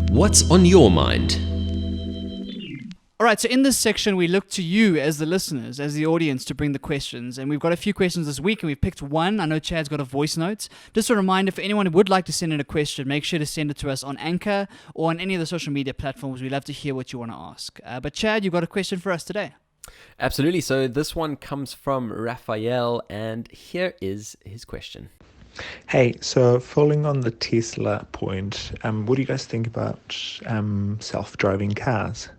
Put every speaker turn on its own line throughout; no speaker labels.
What's on your mind?
All right, so in this section, we look to you as the listeners, as the audience, to bring the questions. And we've got a few questions this week, and we've picked one. I know Chad's got a voice note. Just a reminder, for anyone who would like to send in a question, make sure to send it to us on Anchor or on any of the social media platforms. We'd love to hear what you want to ask. But Chad, you've got a question for us today.
Absolutely. So this one comes from Raphael, and here is his question.
Hey, so following on the Tesla point, what do you guys think about self-driving cars?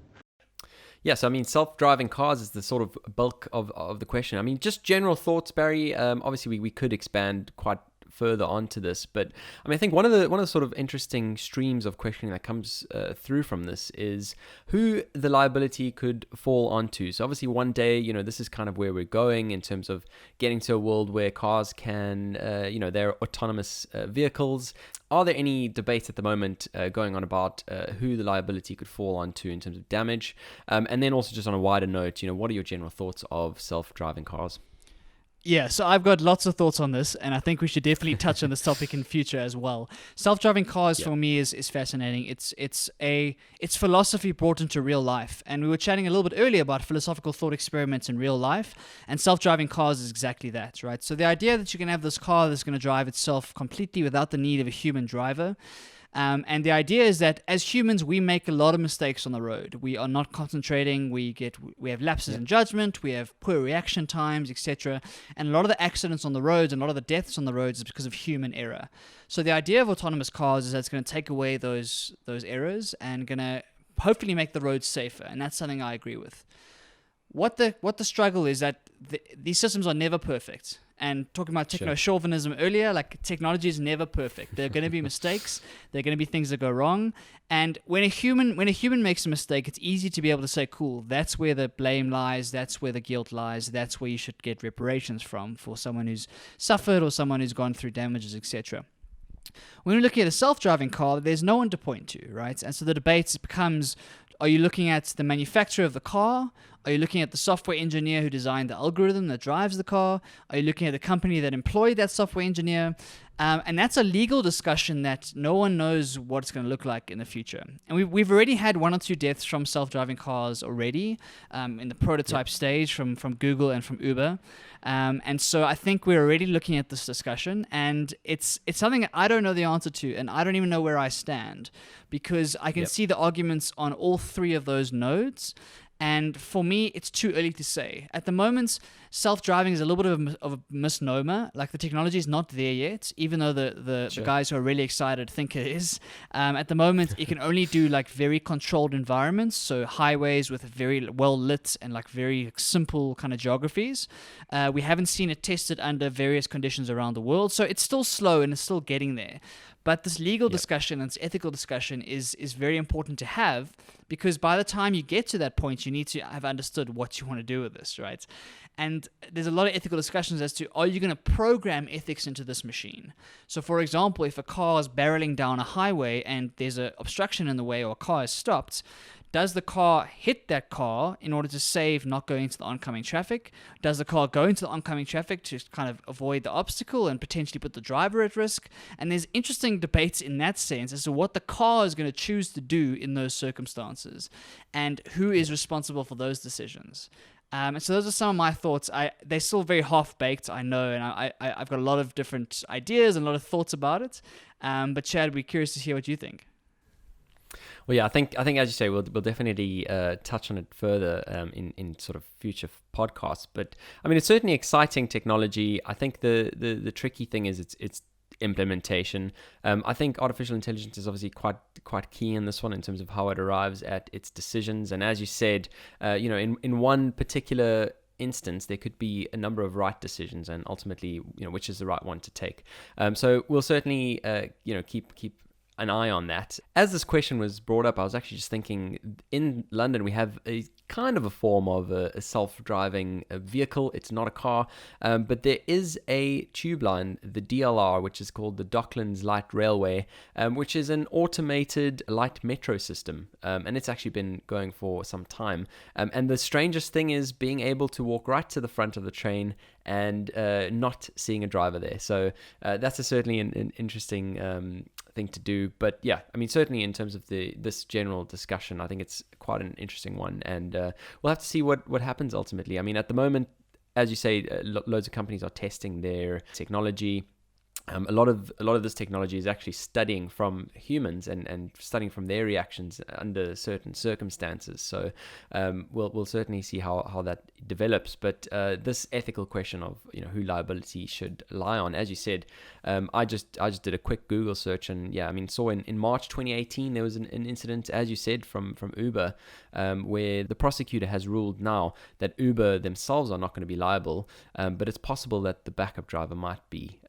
Yeah, so I mean, self-driving cars is the sort of bulk of the question. I mean, just general thoughts, Barry. Obviously, we could expand quite further onto this, but I mean, I think one of the sort of interesting streams of questioning that comes through from this is who the liability could fall onto. So obviously, one day, this is kind of where we're going in terms of getting to a world where cars can, they're autonomous vehicles. Are there any debates at the moment going on about who the liability could fall onto in terms of damage? And then also just on a wider note, what are your general thoughts of self-driving cars?
Yeah, so I've got lots of thoughts on this, and I think we should definitely touch on this topic in future as well. Self-driving cars for me is fascinating. It's philosophy brought into real life, and we were chatting a little bit earlier about philosophical thought experiments in real life, and self-driving cars is exactly that, right? So the idea that you can have this car that's going to drive itself completely without the need of a human driver. And the idea is that as humans, we make a lot of mistakes on the road. We are not concentrating. We have lapses in judgment. We have poor reaction times, etc. And a lot of the accidents on the roads and a lot of the deaths on the roads is because of human error. So the idea of autonomous cars is that it's going to take away those errors and going to hopefully make the roads safer. And that's something I agree with. What the struggle is that these systems are never perfect. And talking about techno-chauvinism earlier, like technology is never perfect. There are going to be mistakes. There are going to be things that go wrong. And when a human makes a mistake, it's easy to be able to say, cool, that's where the blame lies. That's where the guilt lies. That's where you should get reparations from for someone who's suffered or someone who's gone through damages, etc. When we're looking at a self-driving car, there's no one to point to, right? And so the debate becomes, are you looking at the manufacturer of the car? Are you looking at the software engineer who designed the algorithm that drives the car? Are you looking at the company that employed that software engineer? And that's a legal discussion that no one knows what it's going to look like in the future. And we've already had one or two deaths from self-driving cars already in the prototype stage from Google and from Uber. And so I think we're already looking at this discussion, and it's something I don't know the answer to, and I don't even know where I stand, because I can see the arguments on all three of those nodes. And for me, it's too early to say. At the moment, self-driving is a little bit of a misnomer. Like, the technology is not there yet, even though the guys who are really excited think it is. At the moment, it can only do like very controlled environments, so highways with very well lit and like very simple kind of geographies. We haven't seen it tested under various conditions around the world, so it's still slow and it's still getting there. But this legal discussion and this ethical discussion is very important to have, because by the time you get to that point, you need to have understood what you want to do with this, right? And there's a lot of ethical discussions as to, are you going to program ethics into this machine? So, for example, if a car is barreling down a highway and there's an obstruction in the way, or a car is stopped, does the car hit that car in order to save not going into the oncoming traffic? Does the car go into the oncoming traffic to kind of avoid the obstacle and potentially put the driver at risk? And there's interesting debates in that sense as to what the car is going to choose to do in those circumstances and who is responsible for those decisions. And so those are some of my thoughts. They're still very half-baked, I know, and I've got a lot of different ideas and a lot of thoughts about it. But Chad, we're curious to hear what you think.
Well, yeah, I think as you say, we'll definitely touch on it further in sort of future podcasts. But I mean, it's certainly exciting technology. I think the tricky thing is its implementation. I think artificial intelligence is obviously quite key in this one in terms of how it arrives at its decisions. And as you said, in one particular instance, there could be a number of right decisions, and ultimately, which is the right one to take. So we'll certainly, keep an eye on that. As this question was brought up, I was actually just thinking, in London, we have a kind of a form of a self-driving vehicle. It's not a car, but there is a tube line, the DLR, which is called the Docklands Light Railway, which is an automated light metro system, and it's actually been going for some time. And the strangest thing is being able to walk right to the front of the train and not seeing a driver there. So that's certainly an interesting thing to do. But yeah, I mean, certainly in terms of this general discussion, I think it's quite an interesting one, and we'll have to see what happens ultimately. I mean, at the moment, as you say, loads of companies are testing their technology. A lot of this technology is actually studying from humans and studying from their reactions under certain circumstances. So we'll certainly see how that develops. But this ethical question of who liability should lie on, as you said, I just did a quick Google search, and yeah, I mean, saw in March 2018 there was an incident, as you said, from Uber, where the prosecutor has ruled now that Uber themselves are not going to be liable, but it's possible that the backup driver might be.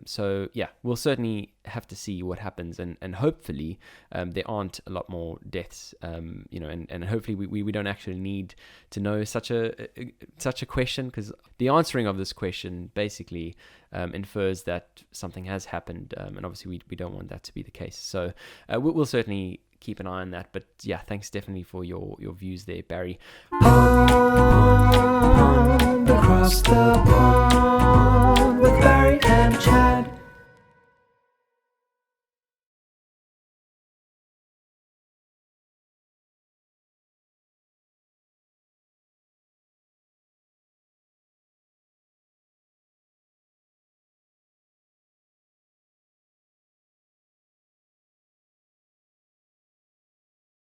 So yeah, we'll certainly have to see what happens, and hopefully there aren't a lot more deaths, and hopefully we don't actually need to know such a question, because the answering of this question basically infers that something has happened, and obviously we don't want that to be the case. So we'll certainly keep an eye on that. But yeah, thanks definitely for your views there, Barry. Across the pond.